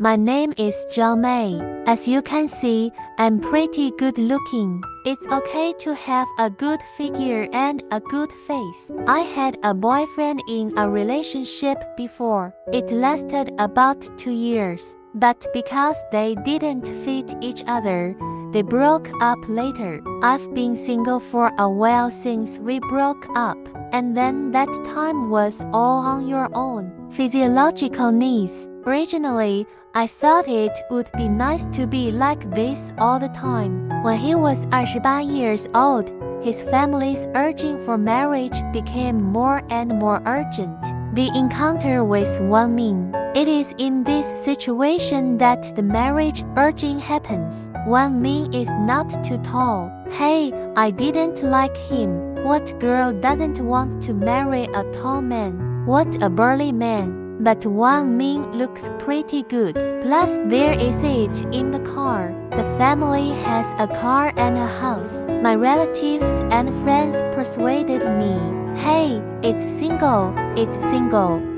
My name is Zhang Mei. As you can see, I'm pretty good looking. It's okay to have a good figure and a good face. I had a boyfriend in a relationship before. It lasted about 2 years. But because they didn't fit each other, they broke up later. I've been single for a while since we broke up, and then that time was all on your own. Physiological needs. Originally, I thought it would be nice to be like this all the time. When he was 28 years old, his family's urging for marriage became more and more urgent. The encounter with Wang Ming. It is in this situation that the marriage urging happens. Wang Ming is not too tall. Hey, I didn't like him. What girl doesn't want to marry a tall man? What a burly man. But Wang Ming looks pretty good. Plus, there is it in the car. The family has a car and a house. My relatives and friends persuaded me. Hey, it's single.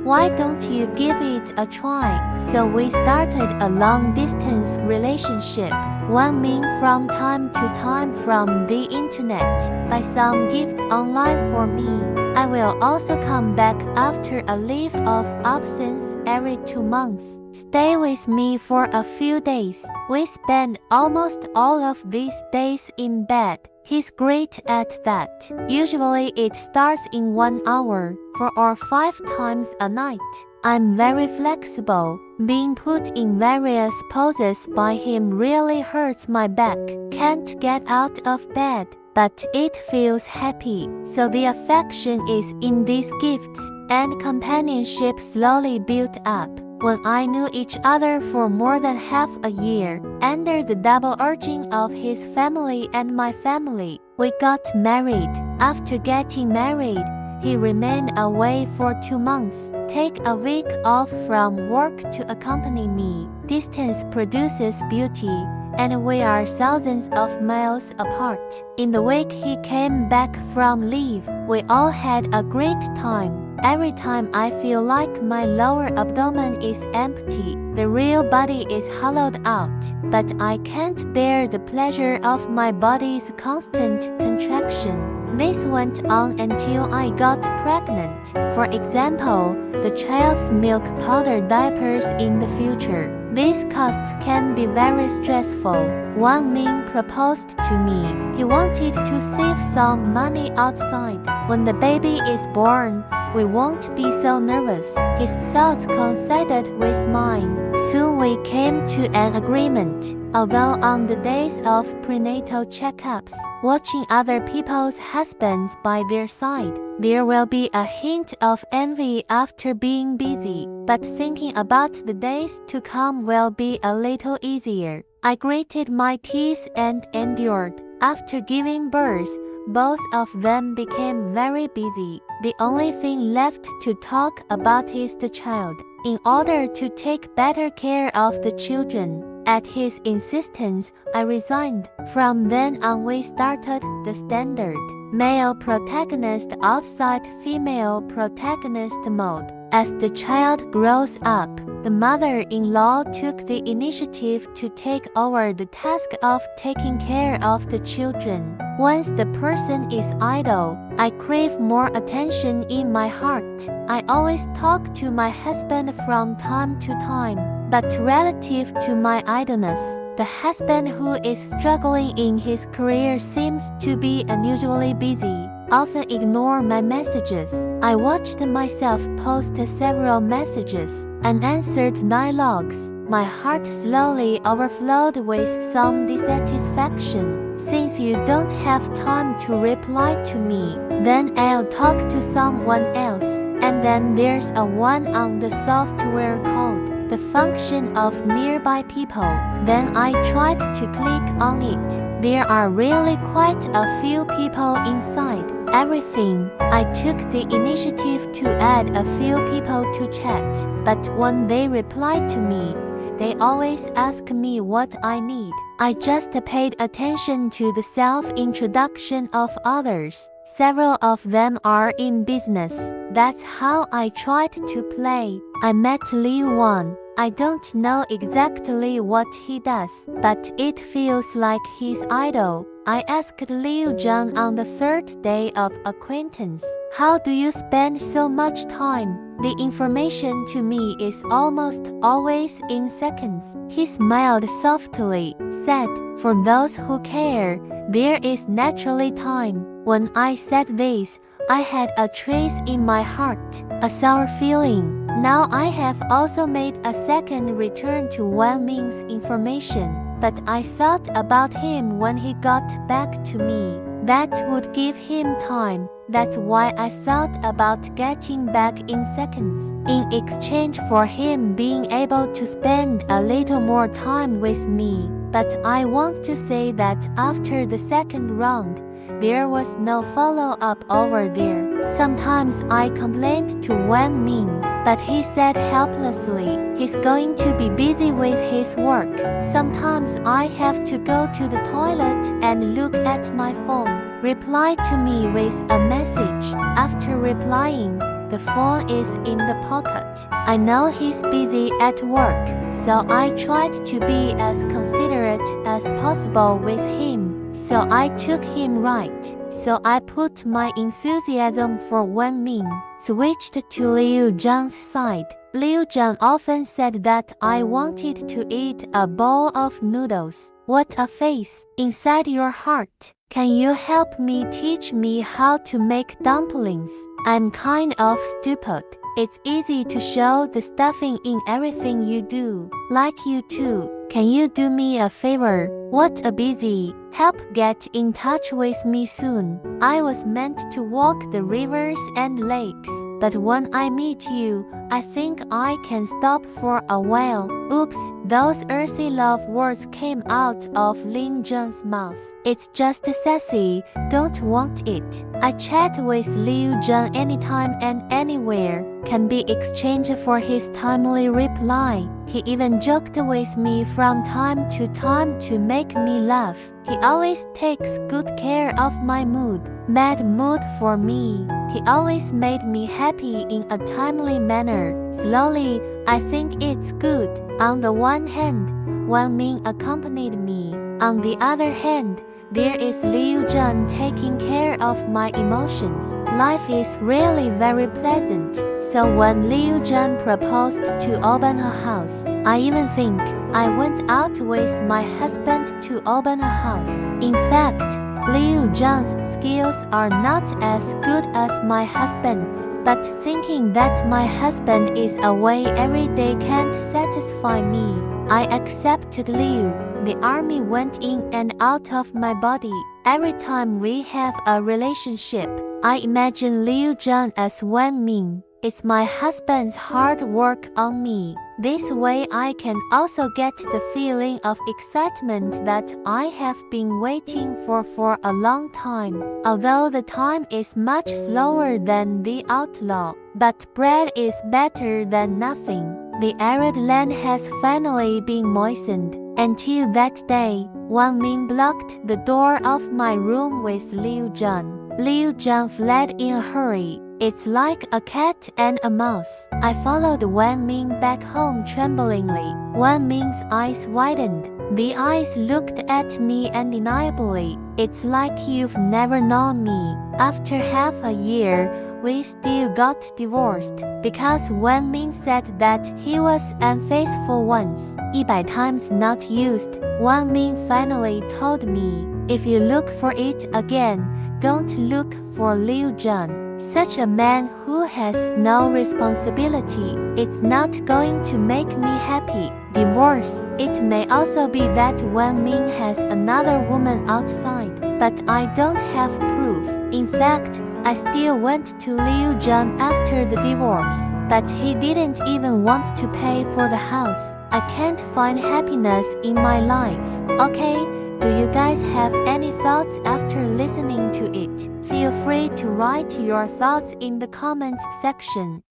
Why don't you give it a try? So we started a long-distance relationship. Wang Ming from time to time from the internet. Buy some gifts online for me. I will also come back after a leave of absence every 2 months. Stay with me for a few days. We spend almost all of these days in bed. He's great at that. Usually it starts in 1 hour, 4 or 5 times a night. I'm very flexible. Being put in various poses by him really hurts my back. Can't get out of bed, but it feels happy. So the affection is in these gifts, and companionship slowly built up. When I knew each other for more than half a year, under the double urging of his family and my family, we got married. After getting married, he remained away for 2 months, take a week off from work to accompany me. Distance produces beauty, and we are thousands of miles apart. In the week he came back from leave, we all had a great time. Every time I feel like my lower abdomen is empty, the real body is hollowed out, but I can't bear the pleasure of my body's constant contraction. This went on until I got pregnant. For example, the child's milk powder diapers in the future. These costs can be very stressful. Wang Ming proposed to me. He wanted to save some money outside. When the baby is born, we won't be so nervous. His thoughts coincided with mine. Soon we came to an agreement. Although on the days of prenatal checkups, watching other people's husbands by their side, there will be a hint of envy after being busy, but thinking about the days to come will be a little easier. I gritted my teeth and endured. After giving birth, both of them became very busy. The only thing left to talk about is the child. In order to take better care of the children, at his insistence, I resigned. From then on we started the standard male protagonist outside female protagonist mode. As the child grows up, the mother-in-law took the initiative to take over the task of taking care of the children. Once the person is idle, I crave more attention in my heart. I always talk to my husband from time to time, but relative to my idleness, the husband who is struggling in his career seems to be unusually busy. Often ignore my messages. I watched myself post several messages, unanswered dialogues. My heart slowly overflowed with some dissatisfaction. Since you don't have time to reply to me, then I'll talk to someone else. And then there's a one on the software called the function of nearby people. Then I tried to click on it. There are really quite a few people inside everything. I took the initiative to add a few people to chat, but when they reply to me, they always ask me what I need. I just paid attention to the self-introduction of others. Several of them are in business. That's how I tried to play. I met Li Wan. I don't know exactly what he does, but it feels like his idol. I asked Liu Zhang on the third day of acquaintance, "How do you spend so much time?" The information to me is almost always in seconds. He smiled softly, said, "For those who care, there is naturally time." When I said this, I had a trace in my heart, a sour feeling. Now I have also made a second return to Wang Ming's information, but I thought about him when he got back to me. That would give him time. That's why I thought about getting back in seconds, in exchange for him being able to spend a little more time with me. But I want to say that after the second round, there was no follow-up over there. Sometimes I complained to Wang Ming, but he said helplessly, he's going to be busy with his work. Sometimes I have to go to the toilet and look at my phone. Reply to me with a message. After replying, the phone is in the pocket. I know he's busy at work, so I tried to be as considerate as possible with him. So I took him right. So I put my enthusiasm for Wang Ming, switched to Liu Zhang's side. Liu Zhang often said that I wanted to eat a bowl of noodles. What a face! Inside your heart. Can you help me teach me how to make dumplings? I'm kind of stupid. It's easy to show the stuffing in everything you do. Like you too. Can you do me a favor? What a busy. Help get in touch with me soon. I was meant to walk the rivers and lakes, but when I meet you, I think I can stop for a while. Oops, those earthy love words came out of Lin Zhang's mouth. It's just sassy, don't want it. I chat with Liu Zhang anytime and anywhere, can be exchanged for his timely reply. He even joked with me from time to time to make me laugh. He always takes good care of my mood, bad mood for me. He always made me happy in a timely manner. Slowly, I think it's good. On the one hand, Wang Ming accompanied me. On the other hand, there is Liu Zhang taking care of my emotions. Life is really very pleasant. So when Liu Zhang proposed to open a house, I even think I went out with my husband to open a house. In fact, Liu Zhang's skills are not as good as my husband's, but thinking that my husband is away every day can't satisfy me. I accepted Liu. The army went in and out of my body. Every time we have a relationship, I imagine Liu Zhang as Wang Ming. It's my husband's hard work on me. This way I can also get the feeling of excitement that I have been waiting for a long time. Although the time is much slower than the outlaw, but bread is better than nothing. The arid land has finally been moistened. Until that day, Wang Ming blocked the door of my room with Liu Zhang. Liu Zhang fled in a hurry. It's like a cat and a mouse. I followed Wang Ming back home tremblingly. Wang Ming's eyes widened. The eyes looked at me undeniably. It's like you've never known me. After half a year, we still got divorced because Wang Ming said that he was unfaithful once. 100 times not used, Wang Ming finally told me, if you look for it again, don't look for Liu Zhang. Such a man who has no responsibility. It's not going to make me happy. Divorce. It may also be that Wang Ming has another woman outside, but I don't have proof. In fact, I still went to Liu Zhang after the divorce, but he didn't even want to pay for the house. I can't find happiness in my life. Okay, do you guys have any thoughts after listening to it? Feel free to write your thoughts in the comments section.